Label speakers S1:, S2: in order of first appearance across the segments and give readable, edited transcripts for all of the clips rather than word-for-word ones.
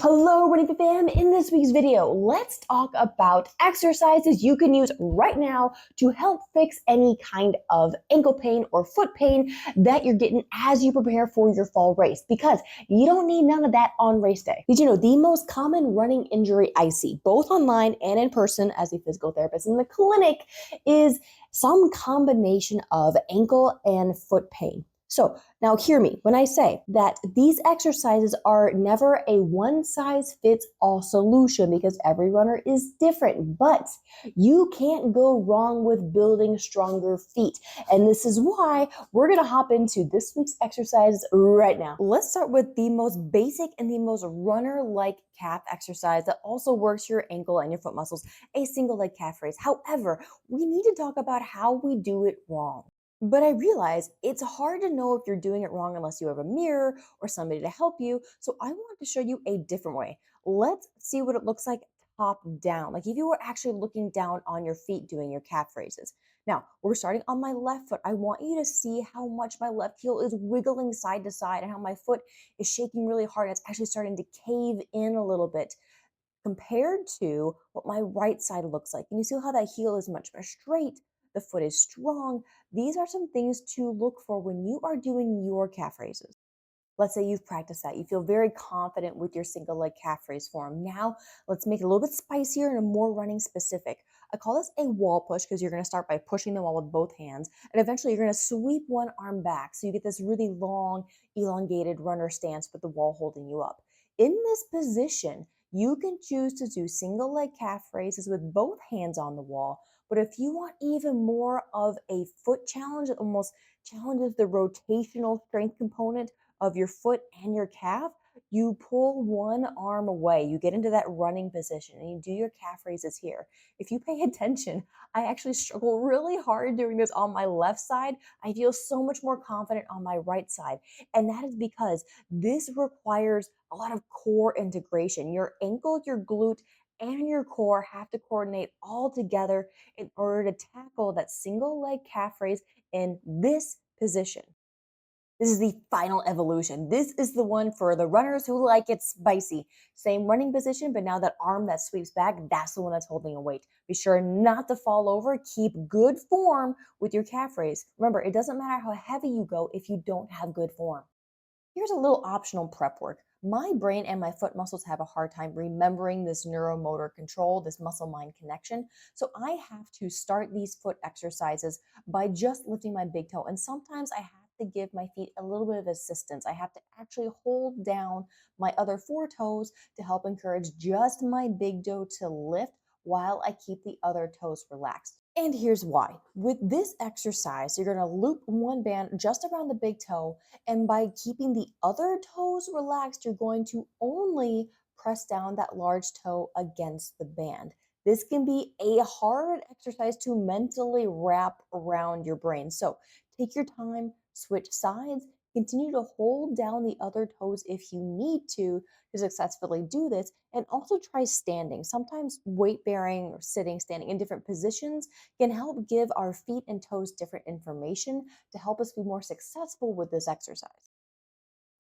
S1: Hello, Running Fam. In this week's video, let's talk about exercises you can use right now to help fix any kind of ankle pain or foot pain that you're getting as you prepare for your fall race, because you don't need none of that on race day. Did you know the most common running injury I see, both online and in person as a physical therapist in the clinic, is some combination of ankle and foot pain? So now hear me when I say that these exercises are never a one-size-fits-all solution, because every runner is different, but you can't go wrong with building stronger feet. And this is why we're gonna hop into this week's exercises right now. Let's start with the most basic and the most runner-like calf exercise that also works your ankle and your foot muscles, a single leg calf raise. However, we need to talk about how we do it wrong. But I realize it's hard to know if you're doing it wrong unless you have a mirror or somebody to help you. So I want to show you a different way. Let's see what it looks like top down. Like if you were actually looking down on your feet doing your calf raises. Now, we're starting on my left foot. I want you to see how much my left heel is wiggling side to side and how my foot is shaking really hard. It's actually starting to cave in a little bit compared to what my right side looks like. And you see how that heel is much more straight, the foot is strong. These are some things to look for when you are doing your calf raises. Let's say you've practiced that. You feel very confident with your single leg calf raise form. Now let's make it a little bit spicier and more running specific. I call this a wall push because you're going to start by pushing the wall with both hands, and eventually you're going to sweep one arm back. So you get this really long, elongated runner stance with the wall holding you up. In this position, you can choose to do single leg calf raises with both hands on the wall. But if you want even more of a foot challenge that almost challenges the rotational strength component of your foot and your calf, you pull one arm away. You get into that running position and you do your calf raises here. If you pay attention, I actually struggle really hard doing this on my left side. I feel so much more confident on my right side. And that is because this requires a lot of core integration. Your ankle, your glute, and your core have to coordinate all together in order to tackle that single leg calf raise in this position. This is the final evolution. This is the one for the runners who like it spicy. Same running position, but now that arm that sweeps back, that's the one that's holding a weight. Be sure not to fall over. Keep good form with your calf raise. Remember, it doesn't matter how heavy you go if you don't have good form. Here's a little optional prep work. My brain and my foot muscles have a hard time remembering this neuromotor control, this muscle-mind connection. So I have to start these foot exercises by just lifting my big toe. And sometimes I have to give my feet a little bit of assistance. I have to actually hold down my other four toes to help encourage just my big toe to lift while I keep the other toes relaxed. And here's why. With this exercise, you're going to loop one band just around the big toe, and by keeping the other toes relaxed, you're going to only press down that large toe against the band. This can be a hard exercise to mentally wrap around your brain. So take your time, switch sides, continue to hold down the other toes if you need to successfully do this, and also try standing. Sometimes weight bearing or sitting, standing in different positions can help give our feet and toes different information to help us be more successful with this exercise.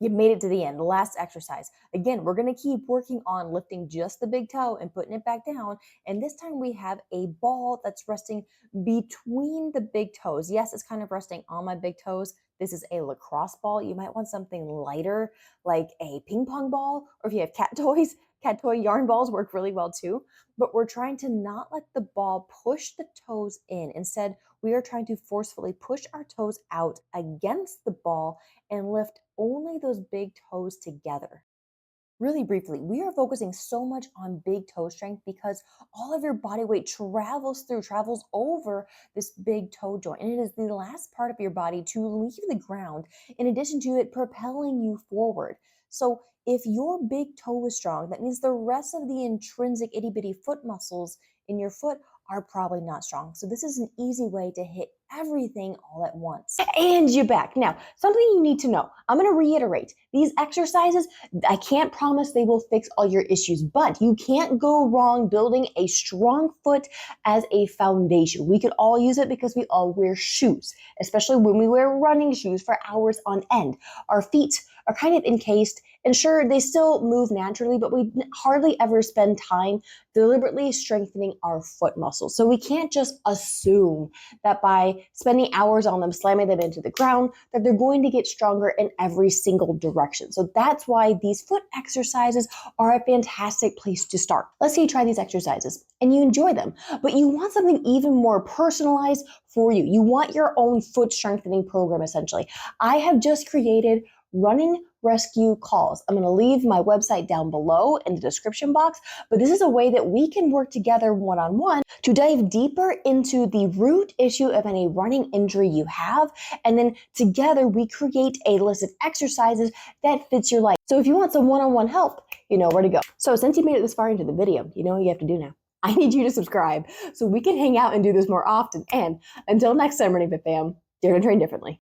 S1: You made it to the end, the last exercise. Again, we're gonna keep working on lifting just the big toe and putting it back down. And this time we have a ball that's resting between the big toes. Yes, it's kind of resting on my big toes. This is a lacrosse ball. You might want something lighter, like a ping pong ball, or if you have cat toys, cat toy yarn balls work really well too. But we're trying to not let the ball push the toes in. Instead, we are trying to forcefully push our toes out against the ball and lift only those big toes together. Really briefly, we are focusing so much on big toe strength because all of your body weight travels over this big toe joint. And it is the last part of your body to leave the ground, in addition to it propelling you forward. So if your big toe is strong, that means the rest of the intrinsic itty bitty foot muscles in your foot are probably not strong. So this is an easy way to hit everything all at once. And you're back. Now, something you need to know. I'm going to reiterate. These exercises, I can't promise they will fix all your issues, but you can't go wrong building a strong foot as a foundation. We could all use it because we all wear shoes, especially when we wear running shoes for hours on end. Our feet are kind of encased. And sure, they still move naturally, but we hardly ever spend time deliberately strengthening our foot muscles. So we can't just assume that by spending hours on them, slamming them into the ground, that they're going to get stronger in every single direction. So that's why these foot exercises are a fantastic place to start. Let's say you try these exercises and you enjoy them, but you want something even more personalized for you. You want your own foot strengthening program, essentially. I have just created running rescue calls. I'm going to leave my website down below in the description box, but this is a way that we can work together one-on-one to dive deeper into the root issue of any running injury you have, and then together we create a list of exercises that fits your life. So if you want some one-on-one help, you know where to go. So since you made it this far into the video, you know what you have to do now. I need you to subscribe so we can hang out and do this more often. And until next time, Running Fit Fam, you're going to train differently.